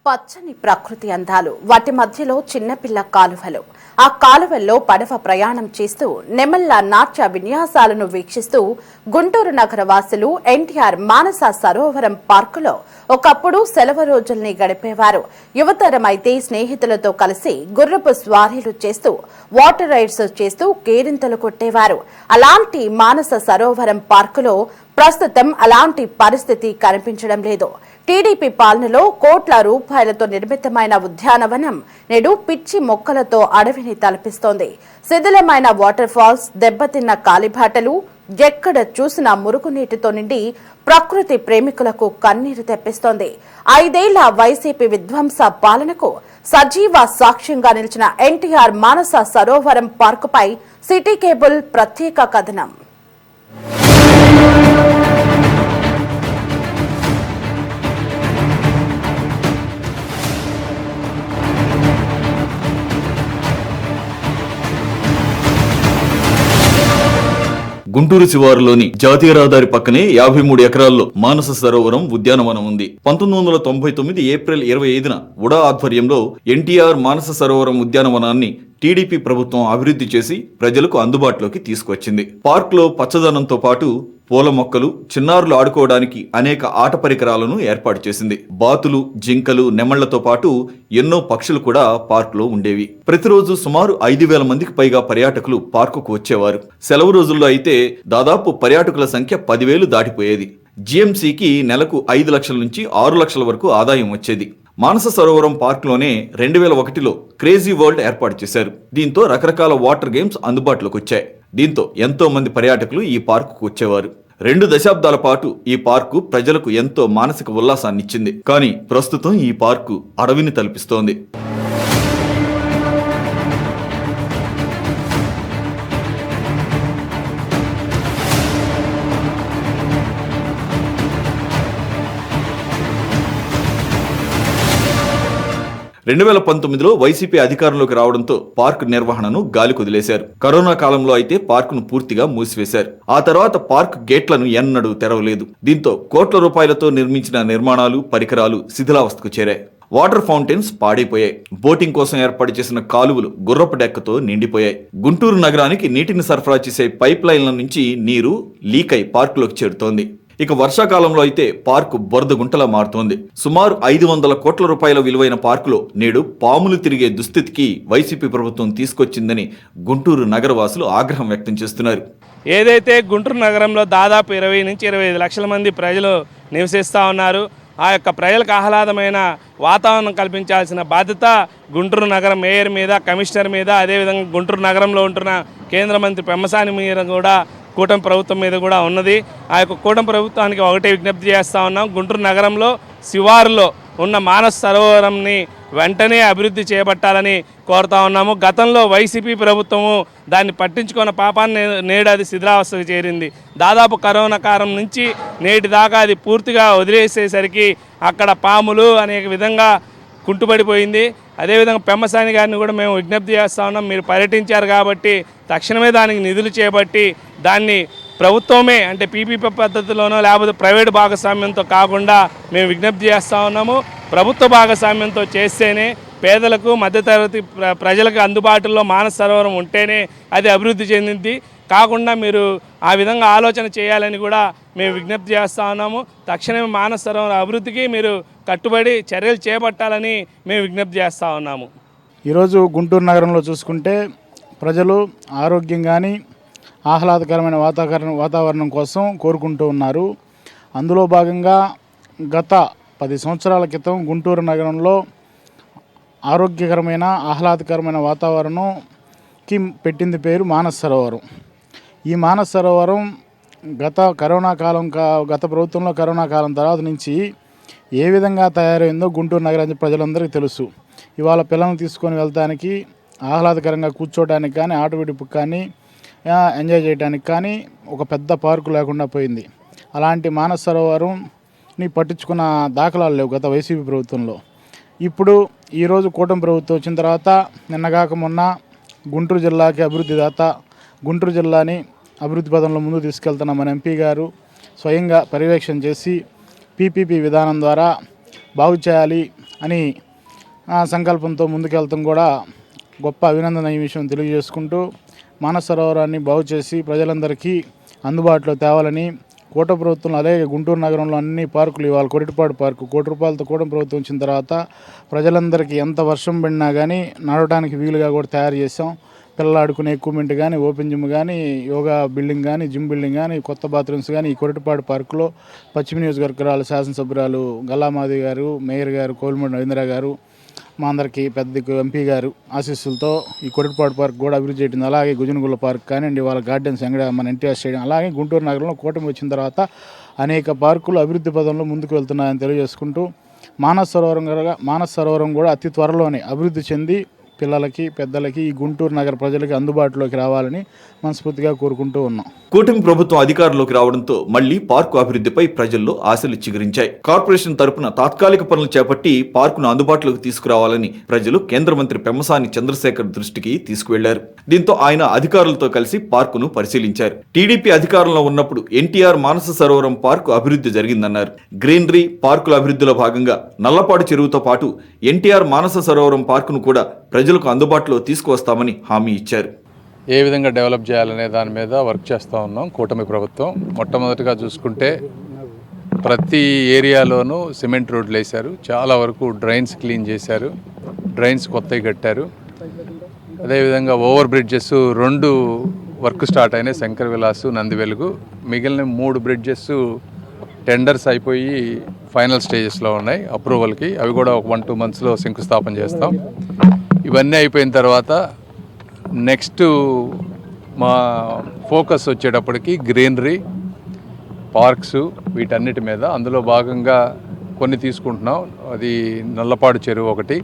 పచ్చని ప్రకృతి అందాలు, వాటి మధ్యలో చిన్నపిల్ల కాలువలు. ఆ కాలువల్లో పడవ ప్రయాణం చేస్తూ నెమళ్ల నాట్య విన్యాసాలను వీక్షిస్తూ గుంటూరు నగర వాసులు ఎన్టీఆర్ మానస సరోవరం పార్కులో ఒకప్పుడు సెలవు రోజుల్ని గడిపేవారు. యువతరం అయితే స్నేహితులతో కలిసి గుర్రపు స్వారీలు చేస్తూ వాటర్ రైడ్స్ చేస్తూ కేరింతలు కొట్టేవారు. అలాంటి మానస సరోవరం పార్కులో ప్రస్తుతం అలాంటి పరిస్థితి కనిపించడం లేదు. టీడీపీ పాలనలో కోట్ల రూపాయలతో నిర్మితమైన ఉద్యానవనం నేడు పిచ్చి మొక్కలతో అడవిని తలపిస్తోంది. శిథిలమైన వాటర్ ఫాల్స్, దెబ్బతిన్న కాలిబాటలు, ఎక్కడ చూసినా మురుగునీటితో నిండి ప్రకృతి ప్రేమికులకు కన్నీరు తెప్పిస్తోంది. 5 ఏళ్ల వైసీపీ విధ్వంస పాలనకు సజీవ సాక్ష్యంగా నిలిచిన ఎన్టీఆర్ మానస సరోవరం పార్కుపై సిటీ కేబుల్ ప్రత్యేక కథనం. గుంటూరు శివారులోని జాతీయ రహదారి పక్కనే 53 ఎకరాల్లో మానస సరోవరం ఉద్యానవనం ఉంది. 1999 ఏప్రిల్ 25న ఉడా ఆధ్వర్యంలో ఎన్టీఆర్ మానస సరోవరం ఉద్యానవనాన్ని టీడీపీ ప్రభుత్వం అభివృద్ధి చేసి ప్రజలకు అందుబాటులోకి తీసుకొచ్చింది. పార్క్ లో పచ్చదనంతో పాటు పూల మొక్కలు, చిన్నారులు ఆడుకోవడానికి అనేక ఆట పరికరాలను ఏర్పాటు చేసింది. బాతులు, జింకలు, నెమళ్లతో పాటు ఎన్నో పక్షులు కూడా పార్క్ లో ఉండేవి. ప్రతిరోజు సుమారు 5,000 మందికి పైగా పర్యాటకులు పార్కుకు వచ్చేవారు. సెలవు రోజుల్లో అయితే దాదాపు పర్యాటకుల సంఖ్య 10,000 దాటిపోయేది. జీఎంసీకి నెలకు 5 లక్షల నుంచి 6 లక్షల వరకు ఆదాయం వచ్చేది. మానస సరోవరం పార్క్లోనే 2001లో క్రేజీ వరల్డ్ ఏర్పాటు చేశారు. దీంతో రకరకాల వాటర్ గేమ్స్ అందుబాటులోకి వచ్చాయి. దీంతో ఎంతో మంది పర్యాటకులు ఈ పార్కుకు వచ్చేవారు. 2 దశాబ్దాల పాటు ఈ పార్కు ప్రజలకు ఎంతో మానసిక ఉల్లాసాన్నిచ్చింది. కానీ ప్రస్తుతం ఈ పార్కు అడవిని తలపిస్తోంది. లో వైసీపీ అధికారంలోకి రావడంతో పార్క్ నిర్వహణను గాలి కుదిలేశారు. కరోనా కాలంలో అయితే పార్కును పూర్తిగా మూసివేశారు. ఆ తర్వాత పార్క్ గేట్లను ఎన్నడూ తెరవలేదు. దీంతో కోట్ల రూపాయలతో నిర్మించిన నిర్మాణాలు, పరికరాలు శిథిలావస్థకు చేరాయి. Water fountains పాడైపోయాయి. బోటింగ్ కోసం ఏర్పాటు చేసిన కాలువలు గుర్రపు డెక్కతో నిండిపోయాయి. గుంటూరు నగరానికి నీటిని సరఫరా చేసే పైప్ లైన్ల నుంచి నీరు లీక్ అయి పార్కులోకి చేరుతోంది. ఇక వర్షాకాలంలో అయితే పార్కు బురద గుంటలా మారుతోంది. సుమారు 500 కోట్ల రూపాయల విలువైన పార్కులో నేడు పాములు తిరిగే దుస్థితికి వైసీపీ ప్రభుత్వం తీసుకొచ్చిందని గుంటూరు నగరవాసులు ఆగ్రహం వ్యక్తం చేస్తున్నారు. ఏదైతే గుంటూరు నగరంలో దాదాపు 20 నుంచి 25 లక్షల మంది ప్రజలు నివసిస్తూ ఉన్నారు. ఆ యొక్క ప్రజలకు ఆహ్లాదమైన వాతావరణం కల్పించాల్సిన బాధ్యత గుంటూరు నగరం మేయర్ మీద, కమిషనర్ మీద, అదేవిధంగా గుంటూరు నగరంలో ఉంటున్న కేంద్ర మంత్రి పెమ్మసాని మీద కూడా, కూటమి ప్రభుత్వం మీద కూడా ఉన్నది. ఆ యొక్క కూటమి ప్రభుత్వానికి ఒకటే విజ్ఞప్తి చేస్తూ ఉన్నాం. గుంటూరు నగరంలో శివారులో ఉన్న మానస సరోవరంని వెంటనే అభివృద్ధి చేపట్టాలని కోరుతా ఉన్నాము. గతంలో వైసీపీ ప్రభుత్వము దాన్ని పట్టించుకున్న పాపాన్ని నేడు అది శిథిలావస్థకు చేరింది. దాదాపు కరోనా కాలం నుంచి నేటి దాకా అది పూర్తిగా వదిలేసేసరికి అక్కడ పాములు అనేక విధంగా కుంటుపడిపోయింది. అదేవిధంగా పెమ్మసాని గారిని కూడా మేము విజ్ఞప్తి చేస్తూ ఉన్నాం. మీరు పర్యటించారు కాబట్టి తక్షణమే దానికి నిధులు చేపట్టి దాన్ని ప్రభుత్వమే, అంటే పీపీపీ పద్ధతిలోనో లేకపోతే ప్రైవేటు భాగస్వామ్యంతో కాకుండా మేము విజ్ఞప్తి చేస్తూ ఉన్నాము. ప్రభుత్వ భాగస్వామ్యంతో చేస్తేనే పేదలకు, మధ్యతరగతి ప్రజలకు అందుబాటులో మానస సరోవరం ఉంటేనే అది అభివృద్ధి చెందింది. కాకుండా మీరు ఆ విధంగా ఆలోచన చేయాలని కూడా మేము విజ్ఞప్తి చేస్తూ ఉన్నాము. తక్షణమే మానస సరోవరం అభివృద్ధికి మీరు కట్టుబడి చర్యలు చేపట్టాలని మేము విజ్ఞప్తి చేస్తూ ఉన్నాము. ఈరోజు గుంటూరు నగరంలో చూసుకుంటే ప్రజలు ఆరోగ్యం కానీ ఆహ్లాదకరమైన వాతావరణం కోసం కోరుకుంటూ ఉన్నారు. అందులో భాగంగా గత 10 సంవత్సరాల క్రితం గుంటూరు నగరంలో ఆరోగ్యకరమైన ఆహ్లాదకరమైన వాతావరణంకి పెట్టింది పేరు మానస సరోవరం. ఈ మానస సరోవరం గత ప్రభుత్వంలో కరోనా కాలం తర్వాత నుంచి ఏ విధంగా తయారైందో గుంటూరు నగరానికి ప్రజలందరికీ తెలుసు. ఇవాళ పిల్లల్ని తీసుకొని వెళ్తానికి, ఆహ్లాదకరంగా కూర్చోడానికి కానీ, ఆట విడుపుకి కానీ, ఎంజాయ్ చేయడానికి కానీ ఒక పెద్ద పార్కు లేకుండా పోయింది. అలాంటి మానస సరోవరంని పట్టించుకున్న దాఖలాలు లేవు గత వైసీపీ ప్రభుత్వంలో. ఇప్పుడు ఈరోజు కూటమి ప్రభుత్వం వచ్చిన తర్వాత నిన్నగాక మొన్న గుంటూరు జిల్లాకి అభివృద్ధి దాత, గుంటూరు జిల్లాని అభివృద్ధి పదంలో ముందుకు తీసుకెళ్తున్న మన ఎంపీ గారు స్వయంగా పర్యవేక్షణ చేసి పీపీపీ విధానం ద్వారా బాగు చేయాలి, అని సంకల్పంతో ముందుకెళ్తాం కూడా గొప్ప అభినందన ఈ విషయం తెలియజేసుకుంటూ మానస సరోవరాన్ని బాగు చేసి ప్రజలందరికీ అందుబాటులో తేవాలని కూటమి ప్రభుత్వంలో, అలాగే గుంటూరు నగరంలో అన్ని పార్కులు, ఇవాళ కొరిటిపాడు పార్కు 1 కోటి రూపాయలతో కూటమి ప్రభుత్వం వచ్చిన తర్వాత ప్రజలందరికీ ఎంత వర్షం పడినా కానీ నడవడానికి వీలుగా కూడా తయారు చేసాం. పిల్లలు ఆడుకునే ఎక్విప్మెంట్ కానీ, ఓపెన్ జిమ్ కానీ, యోగా బిల్డింగ్ కానీ, జిమ్ బిల్డింగ్ కానీ, కొత్త బాత్రూమ్స్ కానీ ఈ కొరిటిపాడు పార్కులో పశ్చిమ నియోజకవర్గాల శాసనసభ్యురాలు గల్లామాధవి గారు, మేయర్ గారు కోలిమూడి రవీంద్ర గారు, మా అందరికీ పెద్ద ఎంపీ గారు ఆశీస్సులతో ఈ కొరిటిపాడు పార్క్ కూడా అభివృద్ధి చేయడం, అలాగే గుజనగుళ్ళ పార్క్ కానివ్వండి, వాళ్ళ గార్డెన్స్ మన ఎన్టీఆర్ స్టేడియం, అలాగే గుంటూరు నగరంలో కూటమి వచ్చిన తర్వాత అనేక పార్కులు అభివృద్ధి పదంలో ముందుకు వెళ్తున్నాయని తెలియజేసుకుంటూ మానస సరోవరం కూడా అతి త్వరలోనే అభివృద్ధి చెంది పిల్లలకి, పెద్దలకి, ఈ గుంటూరు నగర ప్రజలకి అందుబాటులోకి రావాలని మనస్ఫూర్తిగా కోరుకుంటూ ఉన్నాం. కూటమి ప్రభుత్వం అధికారంలోకి రావడంతో మళ్లీ పార్కు అభివృద్ధిపై ప్రజల్లో ఆశలు చిగురించాయి. కార్పొరేషన్ తరపున తాత్కాలిక పనులు చేపట్టి పార్కును అందుబాటులోకి తీసుకురావాలని ప్రజలు కేంద్ర మంత్రి పెమ్మసాని చంద్రశేఖర్ దృష్టికి తీసుకువెళ్లారు. దీంతో ఆయన అధికారులతో కలిసి పార్కును పరిశీలించారు. టీడీపీ అధికారంలో ఉన్నప్పుడు ఎన్టీఆర్ మానస సరోవరం పార్కు అభివృద్ధి జరిగిందన్నారు. గ్రీనరీ పార్కుల అభివృద్ధిలో భాగంగా నల్లపాడు చెరువుతో పాటు ఎన్టీఆర్ మానస సరోవరం పార్కును కూడా ప్రజలకు అందుబాటులో తీసుకువస్తామని హామీ ఇచ్చారు. ఏ విధంగా డెవలప్ చేయాలనే దాని మీద వర్క్ చేస్తూ ఉన్నాం కూటమి ప్రభుత్వం. మొట్టమొదటిగా చూసుకుంటే ప్రతి ఏరియాలోనూ సిమెంట్ రోడ్లు వేశారు, చాలా వరకు డ్రైన్స్ క్లీన్ చేశారు, డ్రైన్స్ కొత్తవి కట్టారు. అదేవిధంగా ఓవర్ బ్రిడ్జెస్ 2 వర్క్ స్టార్ట్ అయినాయి, శంకర్ విలాసు, నంది వెలుగు. మిగిలిన 3 బ్రిడ్జెస్ టెండర్స్ అయిపోయి ఫైనల్ స్టేజెస్లో ఉన్నాయి అప్రూవల్కి. అవి కూడా ఒక 1-2 మంత్స్లో శంకుస్థాపన చేస్తాం. ఇవన్నీ అయిపోయిన తర్వాత నెక్స్ట్ మా ఫోకస్ వచ్చేటప్పటికి గ్రీనరీ, పార్క్స్, వీటన్నిటి మీద. అందులో భాగంగా కొన్ని తీసుకుంటున్నాం. అది నల్లపాడు చెరువు ఒకటి,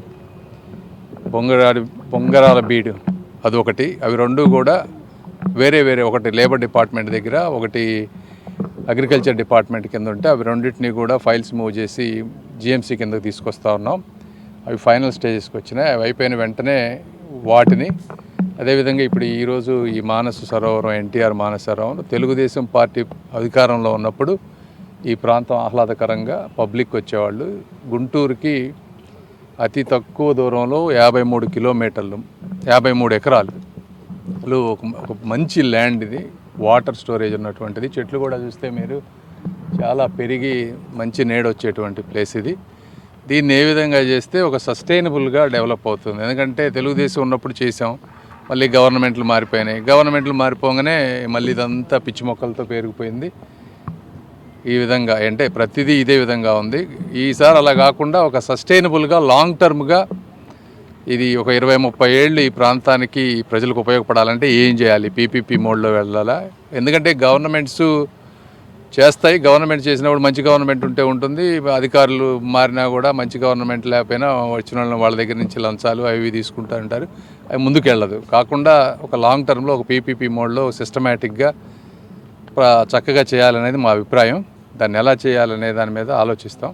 పొంగరాల బీడు అదొకటి. అవి 2 కూడా వేరే ఒకటి లేబర్ డిపార్ట్మెంట్ దగ్గర, ఒకటి అగ్రికల్చర్ డిపార్ట్మెంట్ కింద ఉంటే అవి 2టిని కూడా ఫైల్స్ మూవ్ చేసి జిఎంసీ కిందకి తీసుకొస్తా ఉన్నాం. అవి ఫైనల్ స్టేజెస్కి వచ్చినాయి. అవి అయిపోయిన వెంటనే వాటిని అదేవిధంగా ఇప్పుడు ఈరోజు ఈ మానస సరోవరం, ఎన్టీఆర్ మానస సరోవరం తెలుగుదేశం పార్టీ అధికారంలో ఉన్నప్పుడు ఈ ప్రాంతం ఆహ్లాదకరంగా పబ్లిక్ వచ్చేవాళ్ళు. గుంటూరుకి అతి తక్కువ దూరంలో 53 కిలోమీటర్లు, 53 ఎకరాలు ఒక మంచి ల్యాండ్ ఇది. వాటర్ స్టోరేజ్ ఉన్నటువంటిది. చెట్లు కూడా చూస్తే మీరు చాలా పెరిగి మంచి నీడ వచ్చేటువంటి ప్లేస్ ఇది. దీన్ని ఏ విధంగా చేస్తే ఒక సస్టైనబుల్గా డెవలప్ అవుతుంది. ఎందుకంటే తెలుగుదేశం ఉన్నప్పుడు చేసాం, మళ్ళీ గవర్నమెంట్లు మారిపోయినాయి. గవర్నమెంట్లు మారిపోగానే మళ్ళీ ఇదంతా పిచ్చి మొక్కలతో పెరిగిపోయింది. ఈ విధంగా అంటే ప్రతిదీ ఇదే విధంగా ఉంది. ఈసారి అలా కాకుండా ఒక సస్టైనబుల్గా లాంగ్ టర్మ్గా ఇది ఒక 20-30 ఏళ్ళు ఈ ప్రాంతానికి ప్రజలకు ఉపయోగపడాలంటే ఏం చేయాలి? పీపీపీ మోడ్లో వెళ్ళాలా? ఎందుకంటే గవర్నమెంట్స్ చేస్తాయి. గవర్నమెంట్ చేసినప్పుడు మంచి గవర్నమెంట్ ఉంటే ఉంటుంది, అధికారులు మారినా కూడా మంచి గవర్నమెంట్ లేకపోయినా వచ్చిన వాళ్ళని వాళ్ళ దగ్గర నుంచి లంచాలు అవి తీసుకుంటూ ఉంటారు. అవి ముందుకెళ్ళదు. కాకుండా ఒక లాంగ్ టర్మ్లో ఒక పీపీపీ మోడ్లో సిస్టమేటిక్గా చక్కగా చేయాలనేది మా అభిప్రాయం. దాన్ని ఎలా చేయాలనే దాని మీద ఆలోచిస్తాం.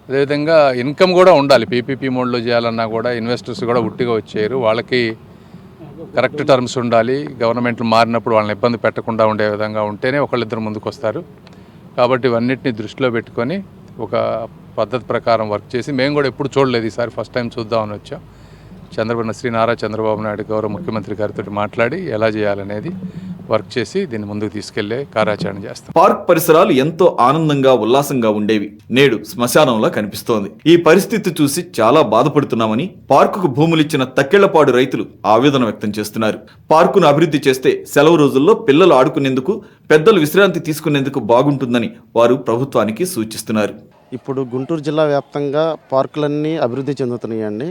అదేవిధంగా ఇన్కమ్ కూడా ఉండాలి. పీపీపీ మోడ్లో చేయాలన్నా కూడా ఇన్వెస్టర్స్ కూడా ఉట్టిగా వచ్చారు. వాళ్ళకి కరెక్ట్ టర్మ్స్ ఉండాలి. గవర్నమెంట్లు మారినప్పుడు వాళ్ళని ఇబ్బంది పెట్టకుండా ఉండే విధంగా ఉంటేనే ఒకళ్ళిద్దరు ముందుకు వస్తారు. కాబట్టి ఇవన్నిటిని దృష్టిలో పెట్టుకొని ఒక పద్ధతి ప్రకారం వర్క్ చేసి, మేము కూడా ఎప్పుడు చూడలేదు, ఈసారి ఫస్ట్ టైం చూద్దామని వచ్చాం. నారా చంద్రబాబు నాయుడు గౌరవ ముఖ్యమంత్రి గారితో మాట్లాడి ఎలా చేయాలనేది వర్క్ చేసి దీన్ని ముందుకు తీసుకెళ్లే కార్యాచరణ చేస్తాం. పార్క్ పరిసరాలు ఎంతో ఆనందంగా, ఉల్లాసంగా ఉండేవి. నేడు శ్మశానంలా కనిపిస్తోంది. ఈ పరిస్థితి చూసి చాలా బాధపడుతున్నామని పార్కుకు భూములిచ్చిన తక్కెళ్లపాడు రైతులు ఆవేదన వ్యక్తం చేస్తున్నారు. పార్కును అభివృద్ధి చేస్తే సెలవు రోజుల్లో పిల్లలు ఆడుకునేందుకు, పెద్దలు విశ్రాంతి తీసుకునేందుకు బాగుంటుందని వారు ప్రభుత్వానికి సూచిస్తున్నారు. ఇప్పుడు గుంటూరు జిల్లా వ్యాప్తంగా పార్కులన్నీ అభివృద్ధి చెందుతున్నాయండి.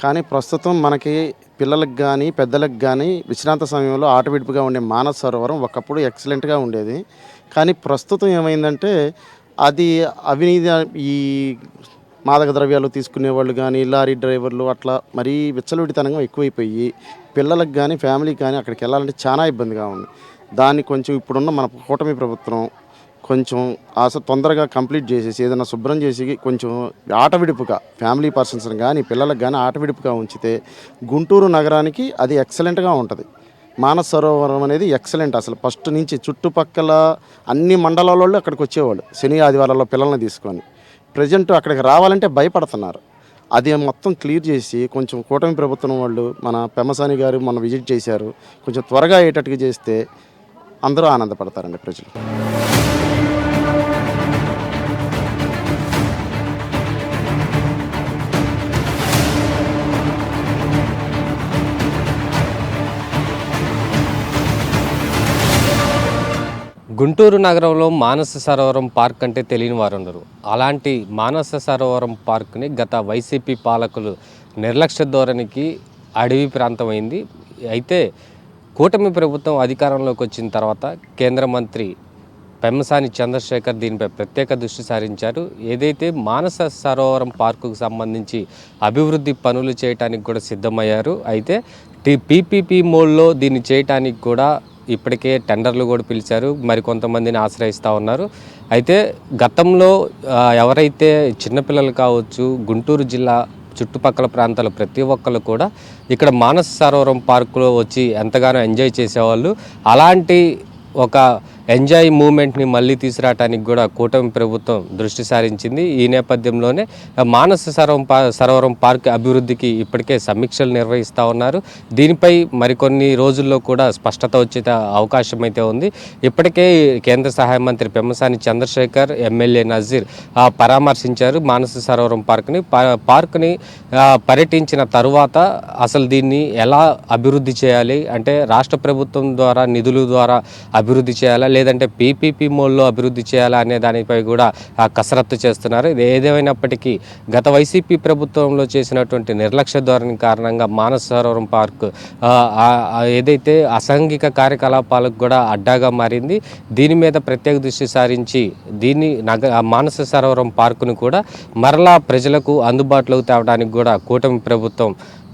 కానీ ప్రస్తుతం మనకి పిల్లలకు కానీ పెద్దలకు కానీ విశ్రాంత సమయంలో ఆట విడుపుగా ఉండే మానస సరోవరం ఒకప్పుడు ఎక్సలెంట్గా ఉండేది. కానీ ప్రస్తుతం ఏమైందంటే అది అవినీతి, ఈ మాదక ద్రవ్యాలు తీసుకునేవాళ్ళు కానీ, లారీ డ్రైవర్లు అట్లా మరీ విచ్చలవిడితనంగా ఎక్కువైపోయి పిల్లలకు కానీ ఫ్యామిలీకి కానీ అక్కడికి వెళ్ళాలంటే చాలా ఇబ్బందిగా ఉంది. దాన్ని కొంచెం ఇప్పుడున్న మన కూటమి ప్రభుత్వం కొంచెం తొందరగా కంప్లీట్ చేసేసి ఏదైనా శుభ్రం చేసి కొంచెం ఆట విడుపుగా ఫ్యామిలీ పర్సన్స్ కానీ పిల్లలకు కానీ ఆట విడుపుగా ఉంచితే గుంటూరు నగరానికి అది ఎక్సలెంట్గా ఉంటుంది. మానస సరోవరం అనేది ఎక్సలెంట్. అసలు ఫస్ట్ నుంచి చుట్టుపక్కల అన్ని మండలాల వాళ్ళు అక్కడికి వచ్చేవాళ్ళు శని ఆదివారాల్లో పిల్లల్ని తీసుకొని. ప్రజెంట్ అక్కడికి రావాలంటే భయపడుతున్నారు. అది మొత్తం క్లియర్ చేసి కొంచెం కూటమి ప్రభుత్వం వాళ్ళు మన పెమ్మసాని గారు మొన్న విజిట్ చేశారు, కొంచెం త్వరగా అయ్యేటట్టుగా చేస్తే అందరూ ఆనందపడతారండి ప్రజలు. గుంటూరు నగరంలో మానస సరోవరం పార్క్ అంటే తెలియని వారు ఉండరు. అలాంటి మానస సరోవరం పార్క్ని గత వైసీపీ పాలకులు నిర్లక్ష్య ధోరణికి అడవి ప్రాంతమైంది. అయితే కూటమి ప్రభుత్వం అధికారంలోకి వచ్చిన తర్వాత కేంద్ర మంత్రి పెమ్మసాని చంద్రశేఖర్ దీనిపై ప్రత్యేక దృష్టి సారించారు. ఏదైతే మానస సరోవరం పార్కుకు సంబంధించి అభివృద్ధి పనులు చేయడానికి కూడా సిద్ధమయ్యారు. అయితే పీపీపీ మోడ్లో దీన్ని చేయటానికి కూడా ఇప్పటికే టెండర్లు కూడా పిలిచారు, మరికొంతమందిని ఆశ్రయిస్తూ ఉన్నారు. అయితే గతంలో ఎవరైతే చిన్నపిల్లలు కావచ్చు, గుంటూరు జిల్లా చుట్టుపక్కల ప్రాంతాల ప్రతి ఒక్కరు కూడా ఇక్కడ మానస సరోవరం పార్కులో వచ్చి ఎంతగానో ఎంజాయ్ చేసేవాళ్ళు. అలాంటి ఒక ఎంజాయ్ మూమెంట్ని మళ్ళీ తీసుకురావడానికి కూడా కూటమి ప్రభుత్వం దృష్టి సారించింది. ఈ నేపథ్యంలోనే మానస సరోవరం పార్క్ అభివృద్ధికి ఇప్పటికే సమీక్షలు నిర్వహిస్తూ ఉన్నారు. దీనిపై మరికొన్ని రోజుల్లో కూడా స్పష్టత వచ్చే అవకాశం అయితే ఉంది. ఇప్పటికే కేంద్ర సహాయ మంత్రి పెమ్మసాని చంద్రశేఖర్, ఎమ్మెల్యే నజీర్ పరామర్శించారు మానస సరోవరం పార్క్ని పర్యటించిన తరువాత అసలు దీన్ని ఎలా అభివృద్ధి చేయాలి అంటే రాష్ట్ర ప్రభుత్వం ద్వారా నిధుల ద్వారా అభివృద్ధి చేయాలా లేదంటే పీపీపీ మోడ్లో అభివృద్ధి చేయాలా అనే దానిపై కూడా కసరత్తు చేస్తున్నారు. ఇది ఏదేమైనప్పటికీ గత వైసీపీ ప్రభుత్వంలో చేసినటువంటి నిర్లక్ష్య ధోరణి కారణంగా మానస సరోవరం పార్క్ ఏదైతే అసాంఘిక కార్యకలాపాలకు కూడా అడ్డాగా మారింది. దీని మీద ప్రత్యేక దృష్టి సారించి దీన్ని మానస సరోవరం పార్కును కూడా మరలా ప్రజలకు అందుబాటులోకి తేవడానికి కూడా కూటమి ప్రభుత్వం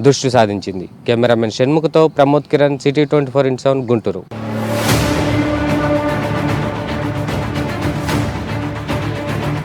దృష్టి సాధించింది. కెమెరామెన్ షణ్ముఖతో ప్రమోద్ కిరణ్, సిటీ 24/7 గుంటూరు.